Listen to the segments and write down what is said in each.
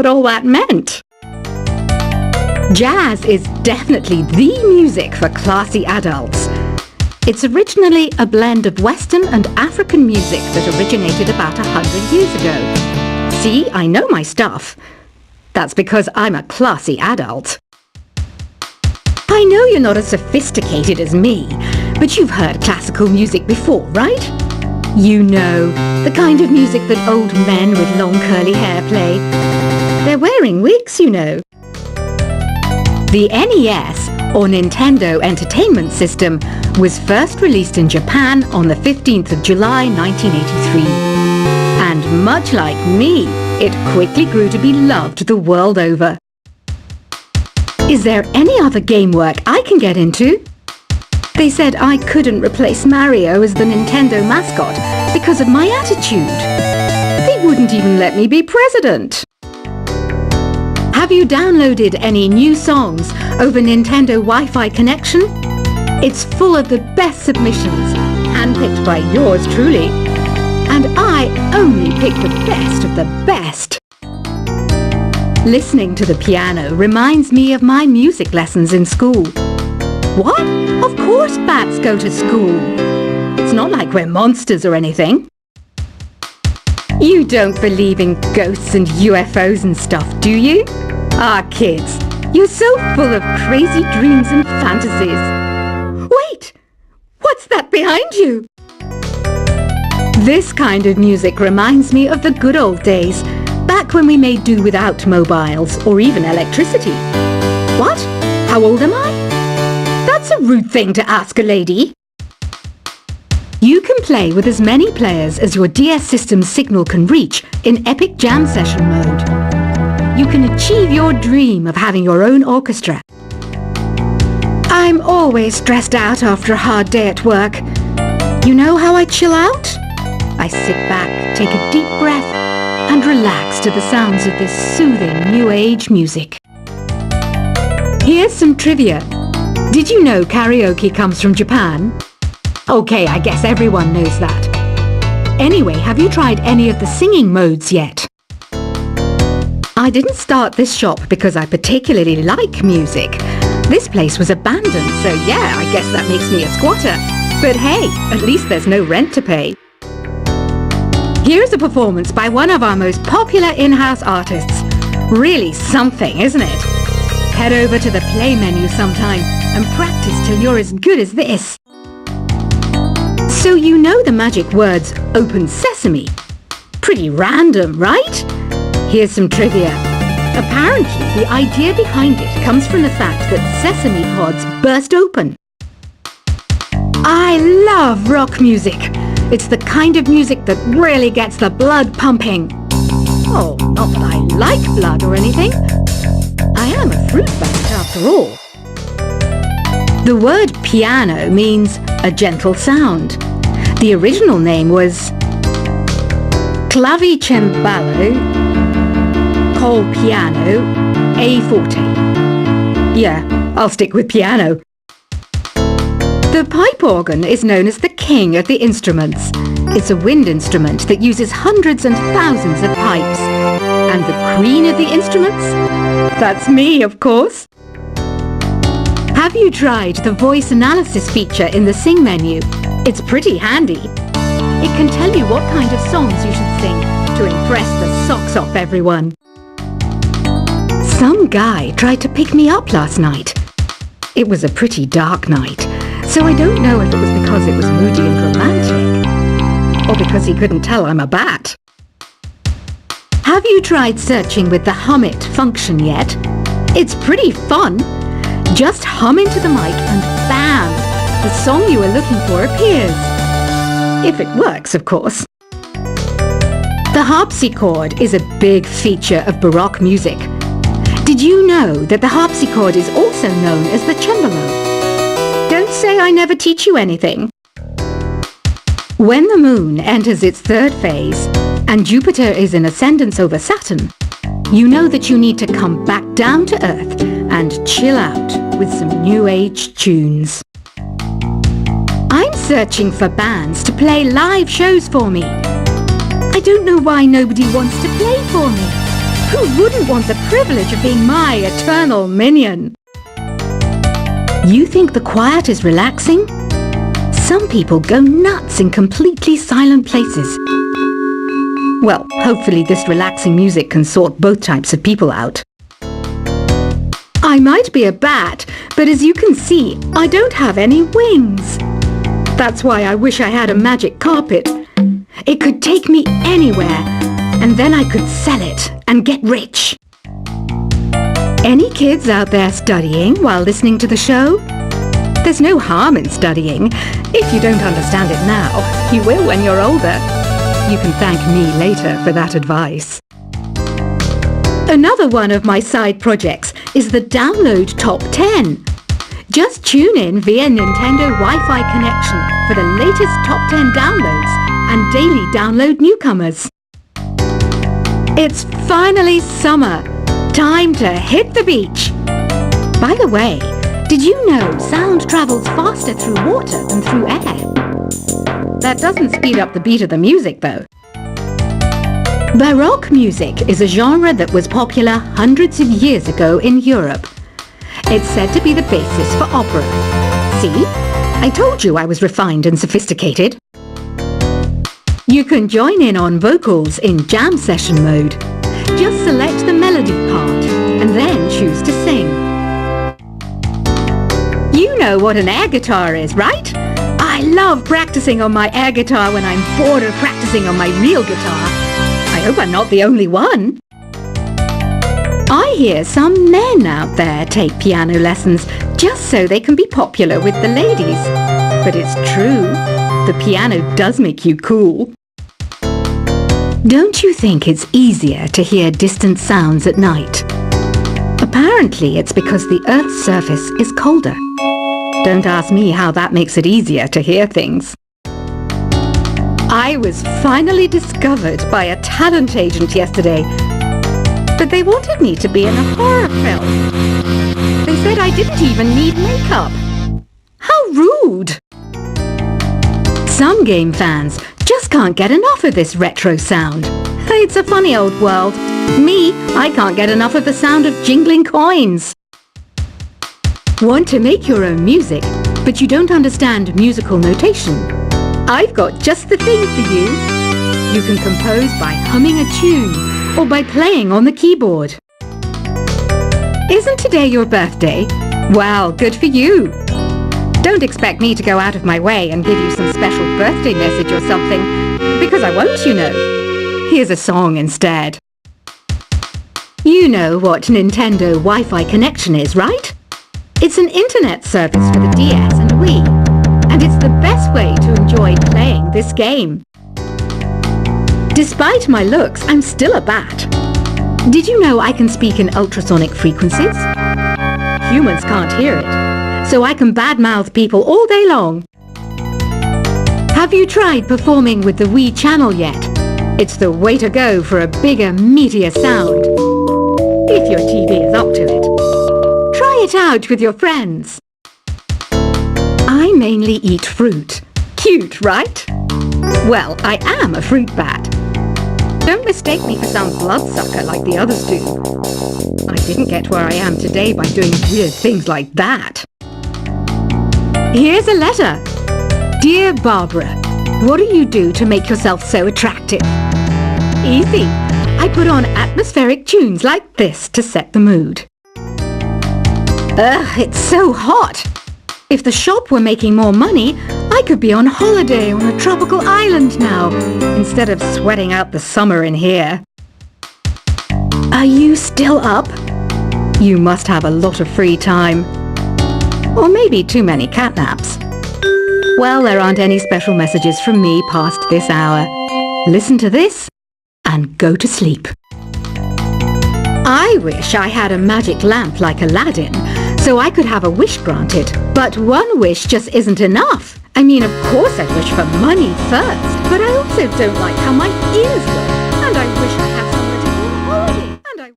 what all that meant. Jazz is definitely the music for classy adults. It's originally a blend of Western and African music that originated about 100 years ago. See, I know my stuff. That's because I'm a classy adult. I know you're not as sophisticated as me, but you've heard classical music before, right? You know, the kind of music that old men with long curly hair play. They're wearing wigs, you know. The NES, or Nintendo Entertainment System, was first released in Japan on the 15th of July 1983. And much like me, it quickly grew to be loved the world over. Is there any other game work I can get into? They said I couldn't replace Mario as the Nintendo mascot because of my attitude. They wouldn't even let me be president. Have you downloaded any new songs over Nintendo Wi-Fi connection? It's full of the best submissions, handpicked by yours truly. And I only pick the best of the best. Listening to the piano reminds me of my music lessons in school. What? Of course bats go to school. It's not like we're monsters or anything. You don't believe in ghosts and UFOs and stuff, do you? Ah, kids, you're so full of crazy dreams and fantasies. Wait! What's that behind you? This kind of music reminds me of the good old days, back when we made do without mobiles or even electricity. What? How old am I? That's a rude thing to ask a lady. You can play with as many players as your DS system's signal can reach in Epic Jam Session mode. You can achieve your dream of having your own orchestra. I'm always stressed out after a hard day at work. You know how I chill out? I sit back, take a deep breath, and relax to the sounds of this soothing New Age music. Here's some trivia. Did you know karaoke comes from Japan? Okay, I guess everyone knows that. Anyway, have you tried any of the singing modes yet? I didn't start this shop because I particularly like music. This place was abandoned, so yeah, I guess that makes me a squatter. But hey, at least there's no rent to pay. Here's a performance by one of our most popular in-house artists. Really something, isn't it? Head over to the play menu sometime and practice till you're as good as this. So you know the magic words "Open Sesame"? Pretty random, right? Here's some trivia. Apparently, the idea behind it comes from the fact that sesame pods burst open. I love rock music. It's the kind of music that really gets the blood pumping. Oh, not that I like blood or anything. I am a fruit bat after all. The word piano means a gentle sound. The original name was clavicembalo col piano a forte. Yeah, I'll stick with piano. The pipe organ is known as the king of the instruments. It's a wind instrument that uses hundreds and thousands of pipes. And the queen of the instruments? That's me, of course. Have you tried the voice analysis feature in the Sing menu? It's pretty handy. It can tell you what kind of songs you should sing to impress the socks off everyone. Some guy tried to pick me up last night. It was a pretty dark night, so I don't know if it was because it was moody and romantic, or because he couldn't tell I'm a bat. Have you tried searching with the Hum It function yet? It's pretty fun. Just hum into the mic and bam! The song you are looking for appears. If it works, of course. The harpsichord is a big feature of Baroque music. Did you know that the harpsichord is also known as the cembalo? Don't say I never teach you anything. When the moon enters its third phase and Jupiter is in ascendance over Saturn, you know that you need to come back down to Earth and chill out with some New Age tunes. I'm searching for bands to play live shows for me. I don't know why nobody wants to play for me. Who wouldn't want the privilege of being my eternal minion? You think the quiet is relaxing? Some people go nuts in completely silent places. Well, hopefully this relaxing music can sort both types of people out. I might be a bat, but as you can see, I don't have any wings. That's why I wish I had a magic carpet. It could take me anywhere, and then I could sell it and get rich. Any kids out there studying while listening to the show? There's no harm in studying. If you don't understand it now, you will when you're older. You can thank me later for that advice. Another one of my side projects is the Download Top 10. Just tune in via Nintendo Wi-Fi connection for the latest Top 10 downloads and daily download newcomers. It's finally summer. Time to hit the beach. By the way, did you know sound travels faster through water than through air? That doesn't speed up the beat of the music, though. Baroque music is a genre that was popular hundreds of years ago in Europe. It's said to be the basis for opera. See? I told you I was refined and sophisticated. You can join in on vocals in jam session mode. Just select the melody part and then choose to sing. You know what an air guitar is, right? I love practicing on my air guitar when I'm bored of practicing on my real guitar. I hope I'm not the only one. I hear some men out there take piano lessons just so they can be popular with the ladies. But it's true, the piano does make you cool. Don't you think it's easier to hear distant sounds at night? Apparently it's because the Earth's surface is colder. Don't ask me how that makes it easier to hear things. I was finally discovered by a talent agent yesterday, but they wanted me to be in a horror film. They said I didn't even need makeup. How rude! Some game fans just can't get enough of this retro sound. It's a funny old world. Me, I can't get enough of the sound of jingling coins. Want to make your own music, but you don't understand musical notation? I've got just the thing for you. You can compose by humming a tune or by playing on the keyboard. Isn't today your birthday? Well, good for you. Don't expect me to go out of my way and give you some special birthday message or something, because I won't, you know. Here's a song instead. You know what Nintendo Wi-Fi connection is, right? It's an internet service for the DS and Wii, and it's the best way to enjoy playing this game. Despite my looks, I'm still a bat. Did you know I can speak in ultrasonic frequencies? Humans can't hear it, so I can badmouth people all day long. Have you tried performing with the Wii channel yet? It's the way to go for a bigger, meatier sound. If your TV is up to it. Try it out with your friends. I mainly eat fruit. Cute, right? Well, I am a fruit bat. Don't mistake me for some bloodsucker like the others do. I didn't get where I am today by doing weird things like that. Here's a letter. Dear Barbara, what do you do to make yourself so attractive? Easy. I put on atmospheric tunes like this to set the mood. Ugh, it's so hot. If the shop were making more money, I could be on holiday on a tropical island now, instead of sweating out the summer in here. Are you still up? You must have a lot of free time. Or maybe too many catnaps. Well, there aren't any special messages from me past this hour. Listen to this and go to sleep. I wish I had a magic lamp like Aladdin, so I could have a wish granted. But one wish just isn't enough. I mean, of course I'd wish for money first, but I also don't like how my ears look, and I wish I had somewhere to go on holiday,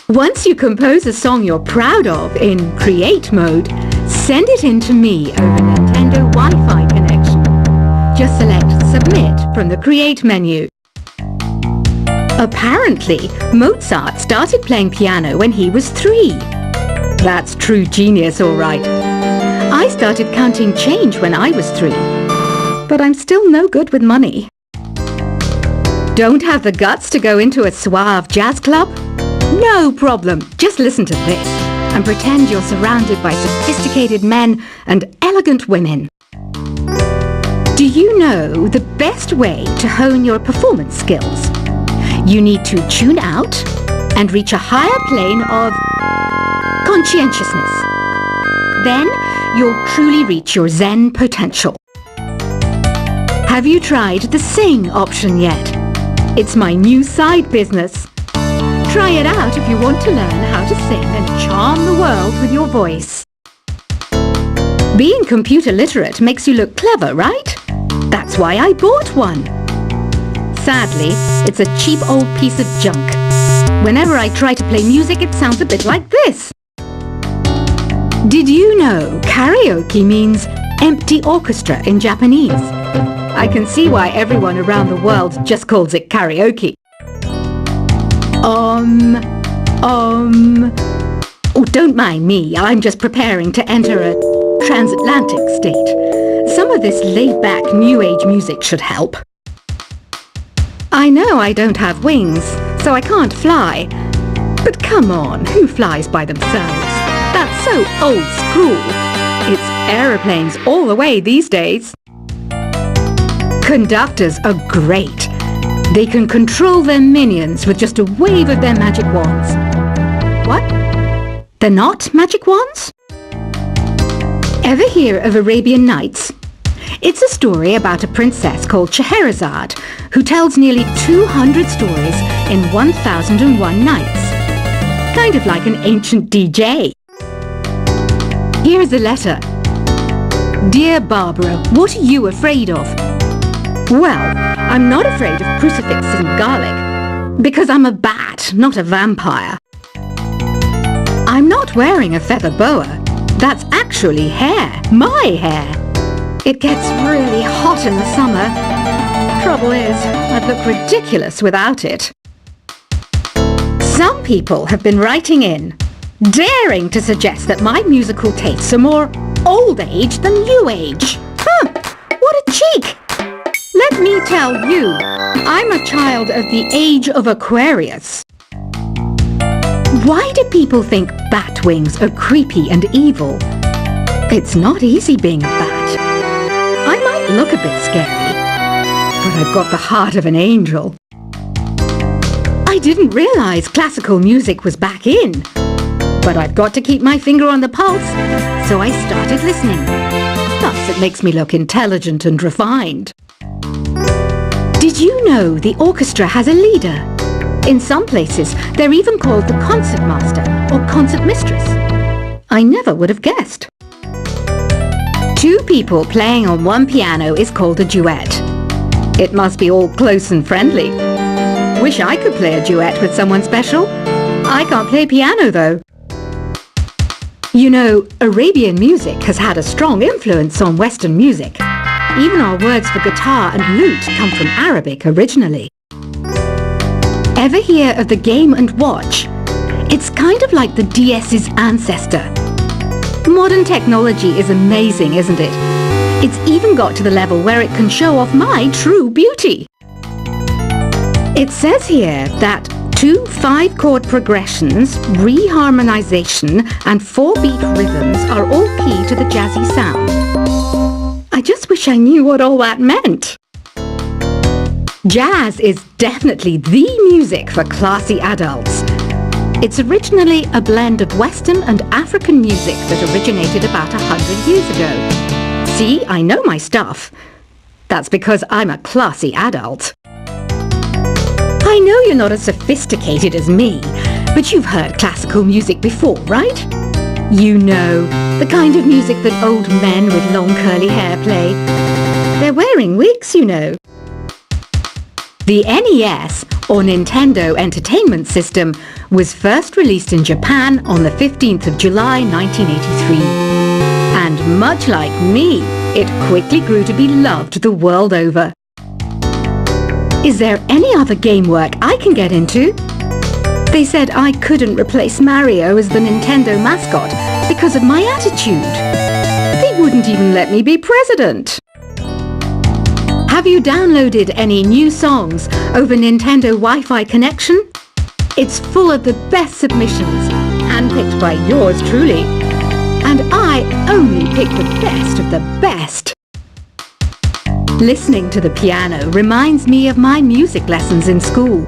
Once you compose a song you're proud of in Create mode, send it in to me over Nintendo Wi-Fi connection. Just select Submit from the Create menu. Apparently, Mozart started playing piano when he was 3. That's true genius, all right. I started counting change when I was 3. But I'm still no good with money. Don't have the guts to go into a suave jazz club? No problem. Just listen to this and pretend you're surrounded by sophisticated men and elegant women. Do you know the best way to hone your performance skills? You need to tune out and reach a higher plane of conscientiousness. Then you'll truly reach your Zen potential. Have you tried the sing option yet? It's my new side business. Try it out if you want to learn how to sing and charm the world with your voice. Being computer literate makes you look clever, right? That's why I bought one. Sadly, it's a cheap old piece of junk. Whenever I try to play music, it sounds a bit like this. Did you know karaoke means empty orchestra in Japanese? I can see why everyone around the world just calls it karaoke. Oh, don't mind me. I'm just preparing to enter a transatlantic state. Some of this laid-back New Age music should help. I know I don't have wings, so I can't fly. But come on, who flies by themselves? That's so old school. It's aeroplanes all the way these days. Conductors are great. They can control their minions with just a wave of their magic wands. What? They're not magic wands? Ever hear of Arabian Nights? It's a story about a princess called Scheherazade who tells nearly 200 stories in 1001 nights. Kind of like an ancient DJ. Here's a letter. Dear Barbara, what are you afraid of? Well, I'm not afraid of crucifixes and garlic, because I'm a bat, not a vampire. I'm not wearing a feather boa. That's actually hair, my hair. It gets really hot in the summer. Trouble is, I'd look ridiculous without it. Some people have been writing in, daring to suggest that my musical tastes are more old age than new age. Huh, what a cheek! Let me tell you, I'm a child of the age of Aquarius. Why do people think bat wings are creepy and evil? It's not easy being a bat. I might look a bit scary, but I've got the heart of an angel. I didn't realize classical music was back in, but I've got to keep my finger on the pulse, so I started listening. Thus, it makes me look intelligent and refined. Did you know the orchestra has a leader? In some places, they're even called the concertmaster or concertmistress. I never would have guessed. 2 people playing on one piano is called a duet. It must be all close and friendly. Wish I could play a duet with someone special. I can't play piano though. You know, Arabian music has had a strong influence on Western music. Even our words for guitar and lute come from Arabic originally. Ever hear of the Game & Watch? It's kind of like the DS's ancestor. Modern technology is amazing, isn't it? It's even got to the level where it can show off my true beauty. It says here that 2 5-chord progressions, reharmonization and 4-beat rhythms are all key to the jazzy sound. I just wish I knew what all that meant. Jazz is definitely the music for classy adults. It's originally a blend of Western and African music that originated about 100 years ago. See, I know my stuff. That's because I'm a classy adult. I know you're not as sophisticated as me, but you've heard classical music before, right? You know, the kind of music that old men with long curly hair play. They're wearing wigs, you know. The NES, or Nintendo Entertainment System, was first released in Japan on the 15th of July 1983. And much like me, it quickly grew to be loved the world over. Is there any other game work I can get into? They said I couldn't replace Mario as the Nintendo mascot because of my attitude. They wouldn't even let me be president. Have you downloaded any new songs over Nintendo Wi-Fi connection? It's full of the best submissions, handpicked by yours truly. And I only pick the best of the best. Listening to the piano reminds me of my music lessons in school.